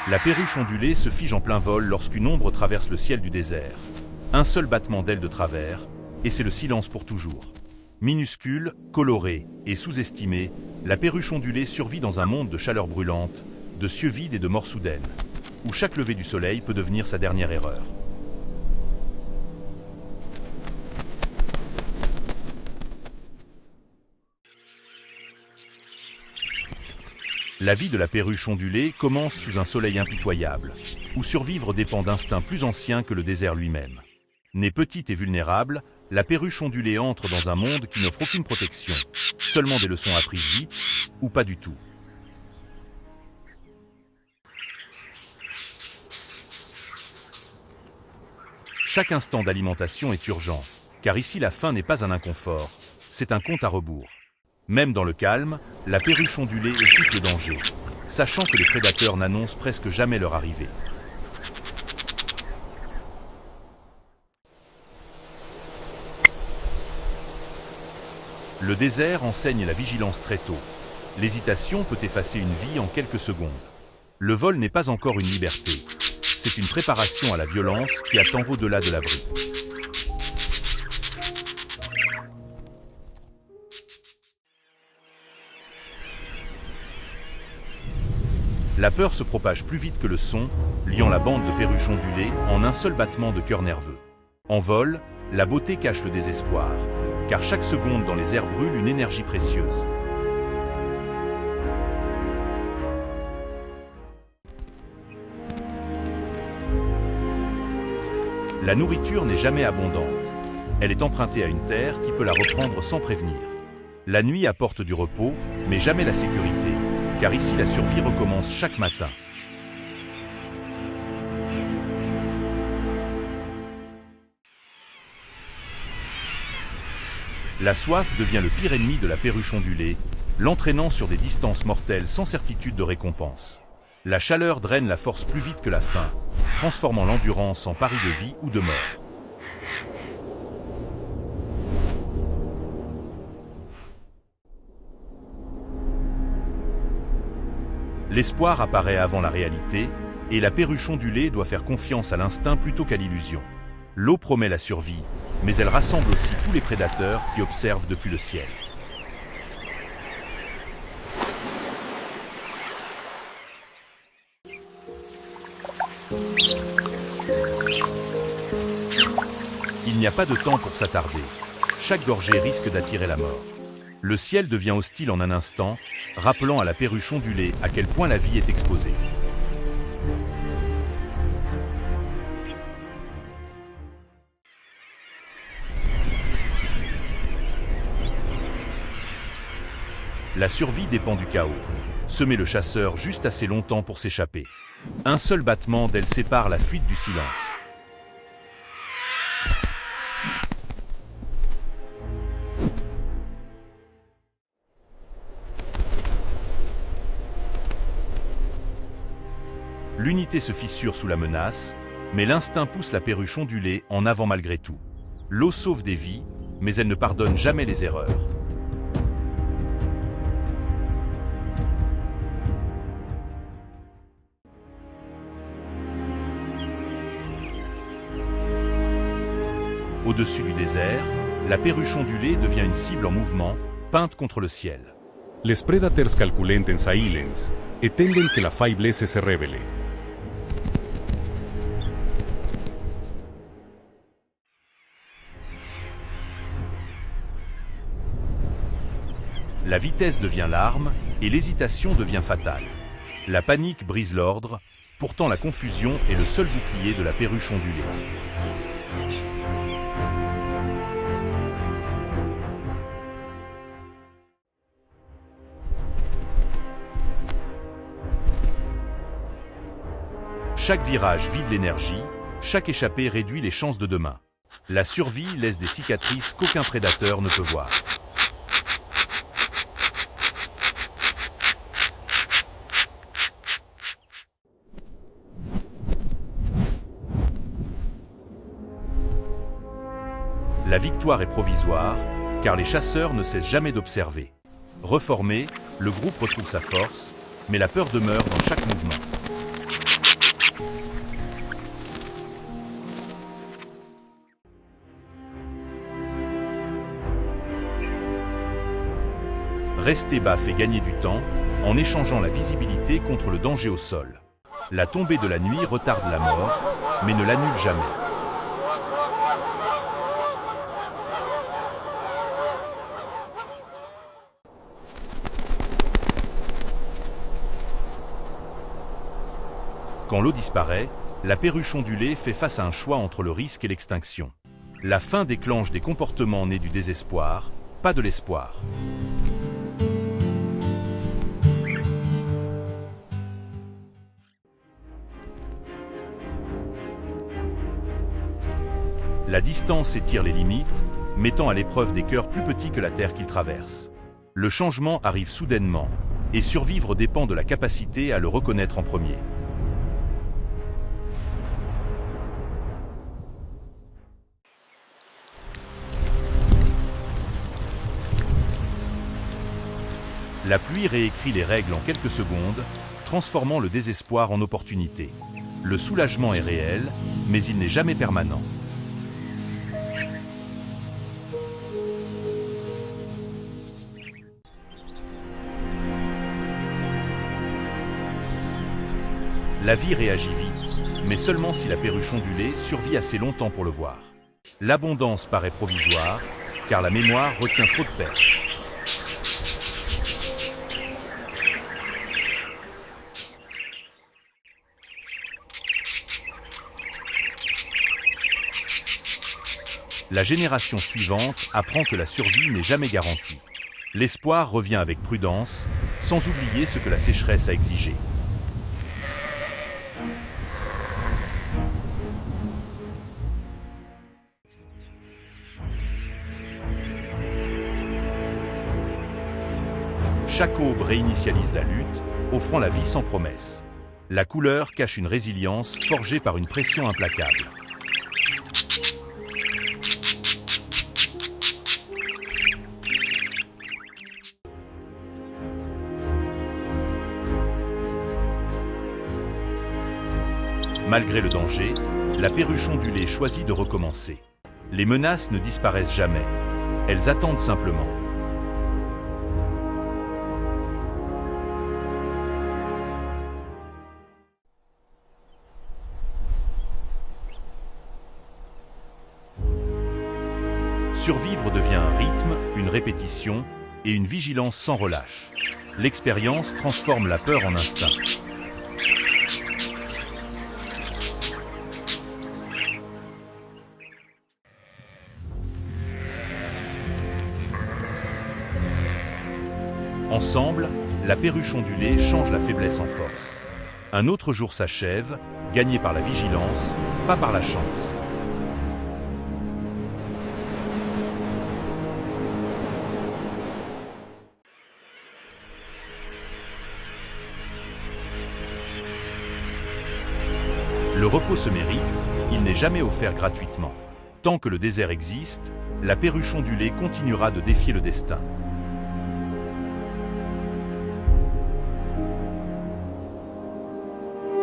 La perruche ondulée se fige en plein vol lorsqu'une ombre traverse le ciel du désert. Un seul battement d'aile de travers, et c'est le silence pour toujours. Minuscule, colorée et sous-estimée, la perruche ondulée survit dans un monde de chaleur brûlante, de cieux vides et de mort soudaine, où chaque lever du soleil peut devenir sa dernière erreur. La vie de la perruche ondulée commence sous un soleil impitoyable, où survivre dépend d'instincts plus anciens que le désert lui-même. Née petite et vulnérable, la perruche ondulée entre dans un monde qui n'offre aucune protection, seulement des leçons apprises vite, ou pas du tout. Chaque instant d'alimentation est urgent, car ici la faim n'est pas un inconfort, c'est un compte à rebours. Même dans le calme, la perruche ondulée écoute le danger, sachant que les prédateurs n'annoncent presque jamais leur arrivée. Le désert enseigne la vigilance très tôt. L'hésitation peut effacer une vie en quelques secondes. Le vol n'est pas encore une liberté. C'est une préparation à la violence qui attend au-delà de l'abri. La peur se propage plus vite que le son, liant la bande de perruches ondulées en un seul battement de cœur nerveux. En vol, la beauté cache le désespoir, car chaque seconde dans les airs brûle une énergie précieuse. La nourriture n'est jamais abondante. Elle est empruntée à une terre qui peut la reprendre sans prévenir. La nuit apporte du repos, mais jamais la sécurité, car ici la survie recommence chaque matin. La soif devient le pire ennemi de la perruche ondulée, l'entraînant sur des distances mortelles sans certitude de récompense. La chaleur draine la force plus vite que la faim, transformant l'endurance en pari de vie ou de mort. L'espoir apparaît avant la réalité, et la perruche ondulée doit faire confiance à l'instinct plutôt qu'à l'illusion. L'eau promet la survie, mais elle rassemble aussi tous les prédateurs qui observent depuis le ciel. Il n'y a pas de temps pour s'attarder. Chaque gorgée risque d'attirer la mort. Le ciel devient hostile en un instant, rappelant à la perruche ondulée à quel point la vie est exposée. La survie dépend du chaos. Semer le chasseur juste assez longtemps pour s'échapper. Un seul battement d'aile sépare la fuite du silence. L'unité se fissure sous la menace, mais l'instinct pousse la perruche ondulée en avant malgré tout. L'eau sauve des vies, mais elle ne pardonne jamais les erreurs. Au-dessus du désert, la perruche ondulée devient une cible en mouvement, peinte contre le ciel. Les predators calculenten sailens, et tenden que la faiblesse se revele. La vitesse devient l'arme et l'hésitation devient fatale. La panique brise l'ordre, pourtant la confusion est le seul bouclier de la perruche ondulée. Chaque virage vide l'énergie, chaque échappée réduit les chances de demain. La survie laisse des cicatrices qu'aucun prédateur ne peut voir. La victoire est provisoire, car les chasseurs ne cessent jamais d'observer. Reformé, le groupe retrouve sa force, mais la peur demeure dans chaque mouvement. Rester bas fait gagner du temps en échangeant la visibilité contre le danger au sol. La tombée de la nuit retarde la mort, mais ne l'annule jamais. Quand l'eau disparaît, la perruche ondulée fait face à un choix entre le risque et l'extinction. La faim déclenche des comportements nés du désespoir, pas de l'espoir. La distance étire les limites, mettant à l'épreuve des cœurs plus petits que la terre qu'ils traversent. Le changement arrive soudainement, et survivre dépend de la capacité à le reconnaître en premier. La pluie réécrit les règles en quelques secondes, transformant le désespoir en opportunité. Le soulagement est réel, mais il n'est jamais permanent. La vie réagit vite, mais seulement si la perruche ondulée survit assez longtemps pour le voir. L'abondance paraît provisoire, car la mémoire retient trop de pertes. La génération suivante apprend que la survie n'est jamais garantie. L'espoir revient avec prudence, sans oublier ce que la sécheresse a exigé. Chaque aube réinitialise la lutte, offrant la vie sans promesse. La couleur cache une résilience forgée par une pression implacable. Malgré le danger, la perruche ondulée choisit de recommencer. Les menaces ne disparaissent jamais. Elles attendent simplement. Survivre devient un rythme, une répétition et une vigilance sans relâche. L'expérience transforme la peur en instinct. Ensemble, la perruche ondulée change la faiblesse en force. Un autre jour s'achève, gagné par la vigilance, pas par la chance. Le repos se mérite, il n'est jamais offert gratuitement. Tant que le désert existe, la perruche ondulée continuera de défier le destin.